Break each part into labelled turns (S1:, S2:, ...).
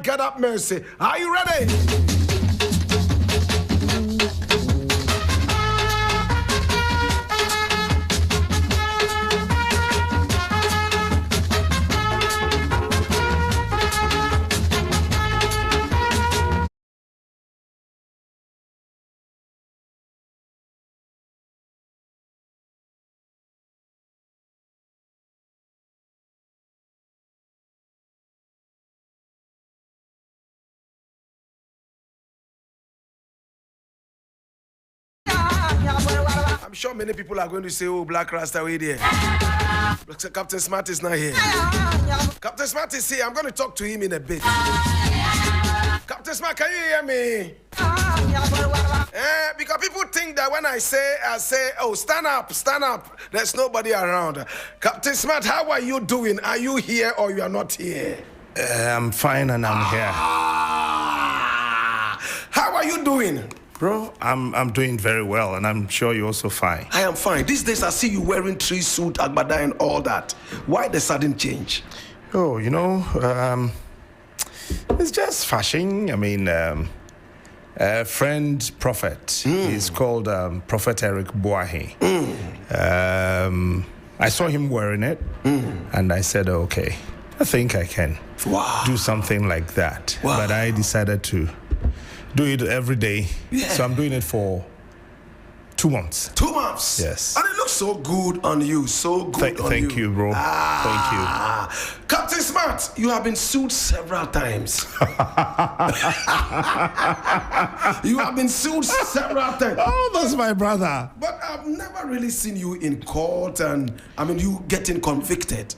S1: God have mercy. Are you ready? I'm sure many people are going to say, oh, Blakk Rasta, wait there. Captain Smart is not here. Captain Smart is here. I'm going to talk to him in a bit. Captain Smart, can you hear me? Because people think that when I say, oh, stand up. There's nobody around. Captain Smart, how are you doing? Are you here or you are not here?
S2: I'm fine and I'm here.
S1: How are you doing?
S2: Bro, I'm doing very well, and I'm sure you're also fine.
S1: I am fine. These days I see you wearing tree suit, agbada, and all that. Why the sudden change?
S2: Oh, it's just fashion. I mean, a friend prophet. He's called Prophet Eric Boahi. I saw him wearing it, and I said, okay, I think I can do something like that.
S1: Wow.
S2: But I decided to do it every day.
S1: Yeah.
S2: So I'm doing it for 2 months.
S1: 2 months?
S2: Yes.
S1: And it looks so good on you. So good on you.
S2: Thank you, bro. Thank you.
S1: Captain Smart, you have been sued several times. You have been sued several times.
S2: Oh, that's my brother.
S1: But I've never really seen you in court and, you getting convicted.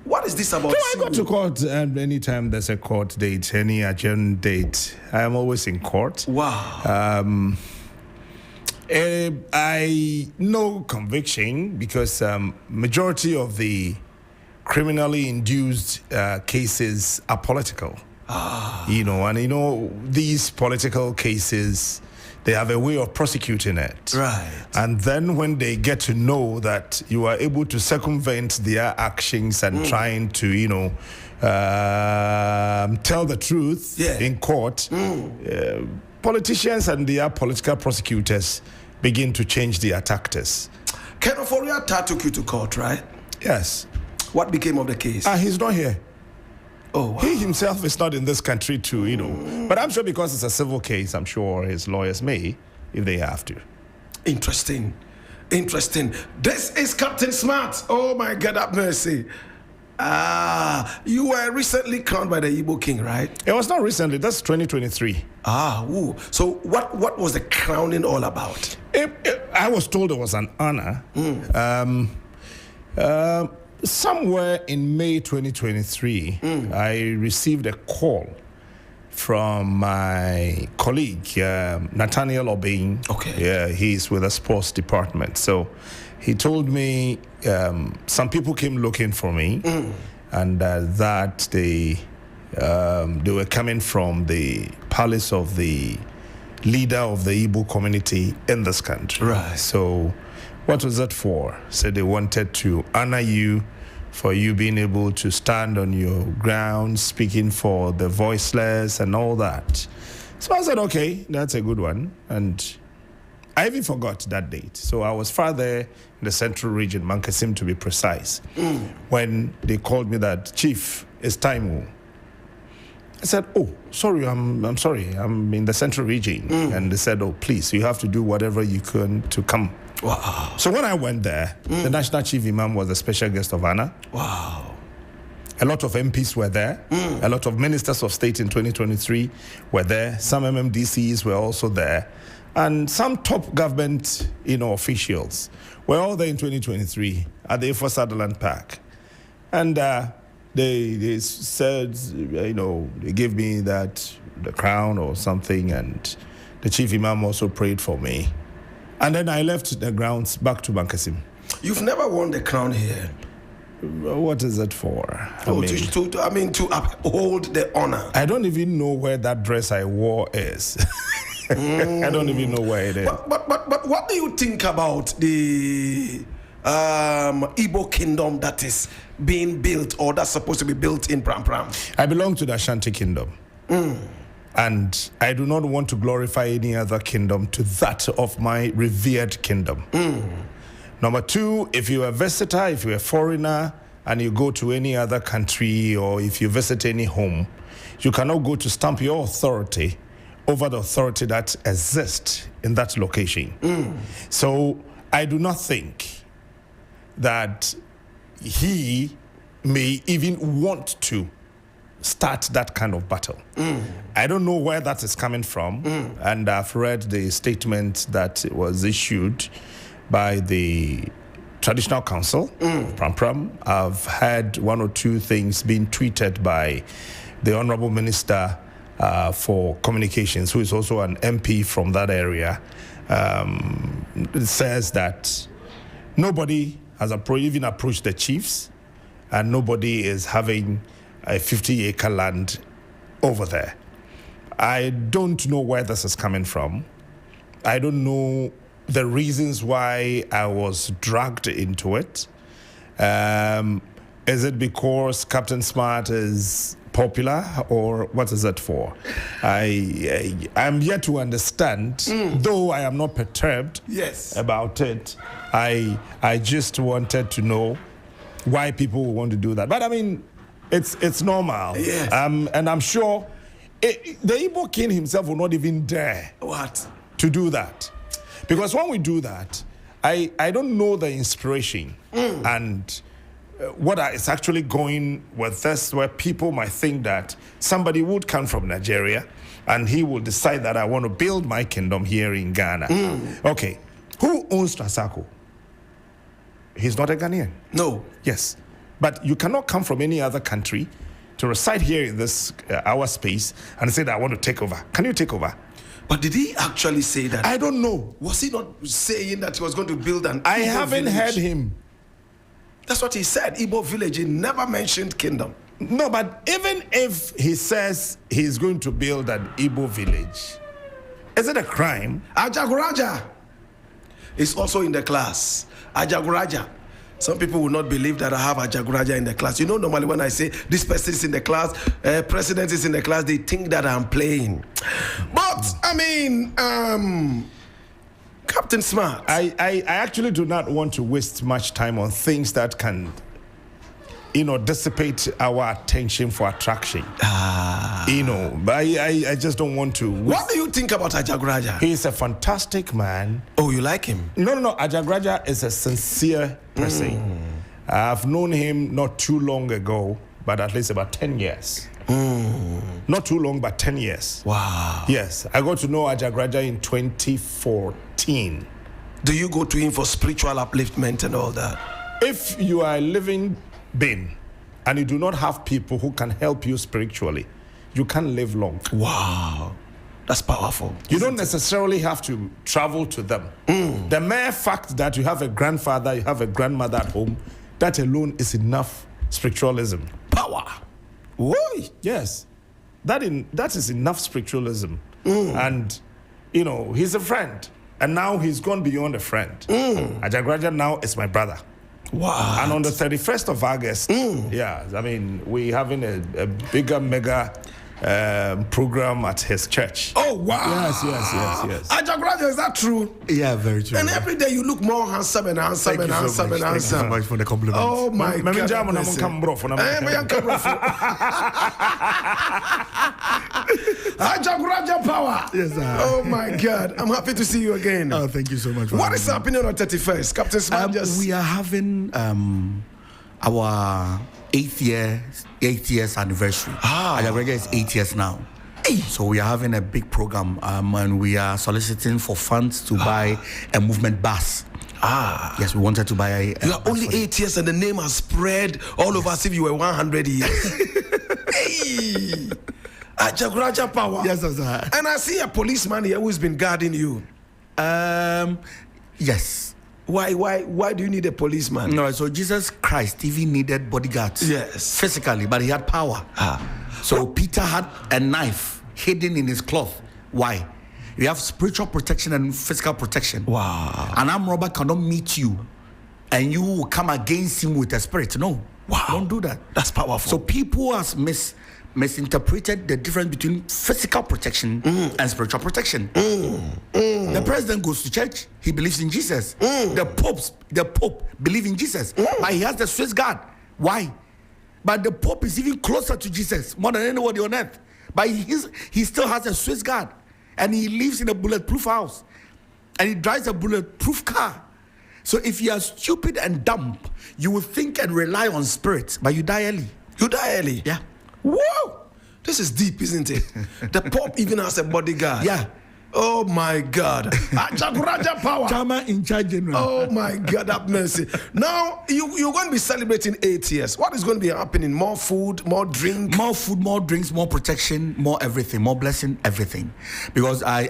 S1: What is this about?
S2: No, I go to court anytime there's a court date, any adjourned date. I am always in court.
S1: Wow.
S2: I know conviction because majority of the criminally induced cases are political. These political cases, they have a way of prosecuting it.
S1: Right.
S2: And then when they get to know that you are able to circumvent their actions and trying to, tell the truth in court, politicians and their political prosecutors begin to change their tactics.
S1: Ken Oforiatta took you to court, right?
S2: Yes.
S1: What became of the case?
S2: He's not here.
S1: Oh, wow.
S2: He himself is not in this country too, But I'm sure because it's a civil case, I'm sure his lawyers may, if they have to.
S1: Interesting. This is Captain Smart. Oh, my God, have mercy. You were recently crowned by the Igbo king, right?
S2: It was not recently. That's 2023.
S1: Ooh. So what was the crowning all about?
S2: I was told it was an honor. Somewhere in May 2023, I received a call from my colleague, Nathaniel Obeying.
S1: Okay.
S2: Yeah, he's with the sports department. So he told me some people came looking for me, and that they were coming from the palace of the leader of the Igbo community in this country.
S1: Right.
S2: So what was that for? Said they wanted to honor you for you being able to stand on your ground, speaking for the voiceless and all that. So I said, okay, that's a good one. And I even forgot that date. So I was far there in the central region, Mankasim to be precise, when they called me that, Chief, it's time. I said, oh, sorry, I'm sorry, I'm in the central region. And they said, oh, please, you have to do whatever you can to come.
S1: Wow.
S2: So when I went there, the National Chief Imam was a special guest of honor.
S1: Wow.
S2: A lot of MPs were there. A lot of ministers of state in 2023 were there. Some MMDCs were also there. And some top government, officials were all there in 2023 at the Efo Sutherland Park. And they said, they gave me the crown or something, and the Chief Imam also prayed for me. And then I left the grounds back to Bankasim.
S1: You've never worn the crown here.
S2: What is it for?
S1: To uphold the honor.
S2: I don't even know where that dress I wore is. I don't even know where it is.
S1: But what do you think about the Igbo kingdom that is being built or that's supposed to be built in Pram Pram?
S2: I belong to the Ashanti kingdom. And I do not want to glorify any other kingdom to that of my revered kingdom. Number two, if you're a visitor, if you're a foreigner, and you go to any other country, or if you visit any home, you cannot go to stamp your authority over the authority that exists in that location. So I do not think that he may even want to start that kind of battle. I don't know where that is coming from, and I've read the statement that was issued by the Traditional Council, Pram Pram. I've had one or two things being tweeted by the Honorable Minister for Communications, who is also an MP from that area. It says that nobody has even approached the chiefs, and nobody is having a 50-acre land over there. I don't know where this is coming from. I don't know the reasons why I was dragged into it. Is it because Captain Smart is popular, or what is it for? I'm yet to understand, though I am not perturbed about it. I just wanted to know why people want to do that. But I mean, it's normal. And I'm sure the Igbo king himself will not even dare to do that. Because when we do that, I don't know the inspiration and what is actually going with this, where people might think that somebody would come from Nigeria and he will decide that I want to build my kingdom here in Ghana. Okay, who owns Trasako? He's not a Ghanaian.
S1: No.
S2: Yes. But you cannot come from any other country to reside here in this our space and say that I want to take over. Can you take over?
S1: But did he actually say that?
S2: I don't know.
S1: Was he not saying that he was going to build an
S2: I
S1: Igbo
S2: haven't
S1: village?
S2: heard him.
S1: That's what he said. Igbo village. He never mentioned kingdom.
S2: No, but even if he says he's going to build an Igbo village, is it a crime?
S1: Ajaguraja is also in the class. Ajaguraja. Some people will not believe that I have Ajaguraja in the class. You know, normally when I say this person is in the class, president is in the class, they think that I'm playing. But, I mean, Captain Smart.
S2: I actually do not want to waste much time on things that can, dissipate our attention for attraction. But I just don't want to.
S1: What do you think about Ajaguraja?
S2: He's a fantastic man.
S1: Oh, you like him?
S2: No. Ajaguraja is a sincere person. I've known him not too long ago, but at least about 10 years. Not too long, but 10 years.
S1: Wow.
S2: Yes, I got to know Ajaguraja in 2014.
S1: Do you go to him for spiritual upliftment and all that?
S2: If you are a living being and you do not have people who can help you spiritually, you can't live long.
S1: Wow. That's powerful.
S2: You don't necessarily have to travel to them. The mere fact that you have a grandfather, you have a grandmother at home, that alone is enough spiritualism.
S1: Power. Why?
S2: Yes. That is enough spiritualism. And, he's a friend. And now he's gone beyond a friend. Ajaguraja now is my brother.
S1: Wow.
S2: And on the 31st of August, we're having a bigger, mega program at his church.
S1: Oh, wow.
S2: Yes.
S1: Ajaguraja, is that true?
S3: Yeah, very true.
S1: And every day you look more handsome and handsome and handsome and handsome.
S3: Thank you so much for the compliment.
S1: Oh, my God. Ajaguraja power.
S3: Yes, sir.
S1: Oh, my God. I'm happy to see you again.
S3: Oh, thank you so much.
S1: What is happening on 31st? Captain Smart
S3: We are having our 8 years anniversary. Ajaguraja is 8 years now. So we are having a big program, and we are soliciting for funds to buy a movement bus. Yes, we wanted to buy a
S1: You are only 8 years and the name has spread all over as if you were 100 years. Hey! Ajaguraja power.
S3: Yes, sir.
S1: And I see a policeman here who's been guarding you.
S3: Yes.
S1: Why do you need a policeman?
S3: No, so Jesus Christ even needed bodyguards.
S1: Yes.
S3: Physically, but he had power. So Peter had a knife hidden in his cloth. Why? You have spiritual protection and physical protection.
S1: Wow.
S3: An armed robber cannot meet you and you will come against him with a spirit. No.
S1: Wow.
S3: Don't do that.
S1: That's powerful.
S3: So people has misinterpreted the difference between physical protection and spiritual protection. The president goes to church, he believes in Jesus. The Pope believes in Jesus, but he has the Swiss guard. Why? But the Pope is even closer to Jesus more than anybody on earth. But he still has a Swiss guard, and he lives in a bulletproof house, and he drives a bulletproof car. So if you are stupid and dumb, you will think and rely on spirits, but you die early.
S1: You die early.
S3: Yeah.
S1: Whoa! This is deep, isn't it? The Pope even has a bodyguard.
S3: Yeah.
S1: Oh my God. Ajaguraja power.
S3: Chama in charge general.
S1: Oh my God, have mercy. Now, you're going to be celebrating 8 years. What is going to be happening? More food, more drink?
S3: More food, more drinks, more protection, more everything, more blessing, everything. Because I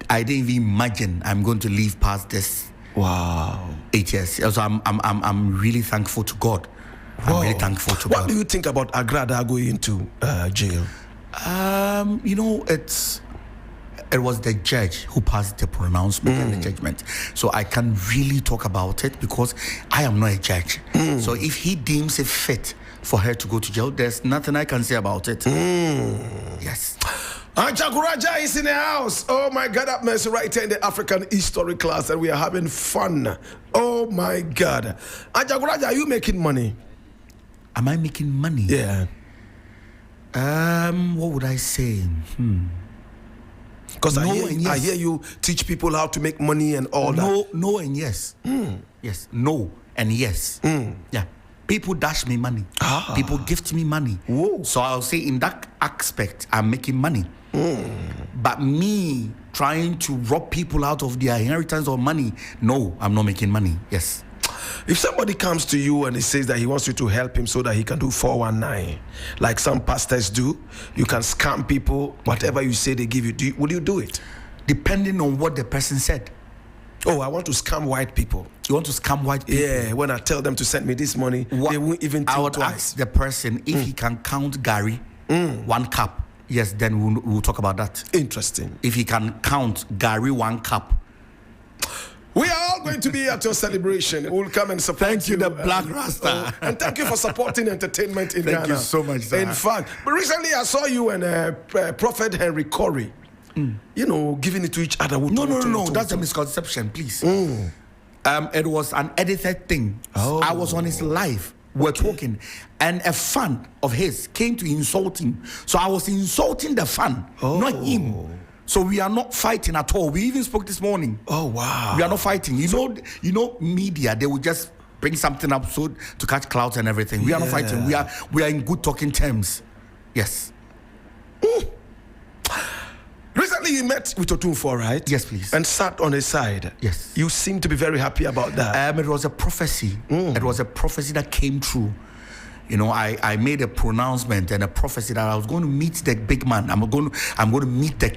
S3: didn't even imagine I'm going to live past this.
S1: Wow.
S3: 8 years. So I'm really thankful to God. I'm really thankful to God.
S1: What do you think about Agrada going into jail?
S3: It was the judge who passed the pronouncement and the judgment. So I can't really talk about it because I am not a judge. So if he deems it fit for her to go to jail, there's nothing I can say about it. Yes.
S1: Ajaguraja is in the house. Oh my God, that mess right here in the African history class, and we are having fun. Oh my God. Ajaguraja, are you making money?
S3: Am I making money?
S1: Yeah.
S3: What would I say?
S1: Because I hear you teach people how to make money and all that.
S3: No and yes. Yes. No and yes. Yeah. People dash me money. People gift me money.
S1: Whoa.
S3: So I'll say in that aspect, I'm making money. But me trying to rob people out of their inheritance or money, no, I'm not making money. Yes.
S1: If somebody comes to you and he says that he wants you to help him so that he can do 419, like some pastors do, you can scam people, whatever you say they give you, would you do it?
S3: Depending on what the person said.
S1: Oh, I want to scam white people.
S3: You want to scam white people?
S1: Yeah, when I tell them to send me this money, they won't even think
S3: I would
S1: twice.
S3: ask the person if he can count Gary 1 cup. Yes, then we'll talk about that.
S1: Interesting.
S3: If he can count Gary 1 cup.
S1: We are all going to be at your celebration. We'll come and support you.
S3: Thank you, the Blakk Rasta.
S1: And thank you for supporting entertainment in Ghana.
S3: Thank you so much, sir.
S1: In fact, but recently I saw you and Prophet Henry Corey, giving it to each other.
S3: No. That's a misconception, please. It was an edited thing. I was on his live. We're talking. And a fan of his came to insult him. So I was insulting the fan, not him. So we are not fighting at all. We even spoke this morning.
S1: Oh, wow.
S3: We are not fighting. You know, media, they will just bring something up so to catch clouds and everything. We are not fighting. We are in good talking terms. Yes.
S1: Recently you met with Otunfo, right?
S3: Yes, please.
S1: And sat on his side.
S3: Yes.
S1: You seem to be very happy about that.
S3: It was a prophecy. It was a prophecy that came true. I made a pronouncement and a prophecy that I was going to meet the big man. I'm going to meet the king.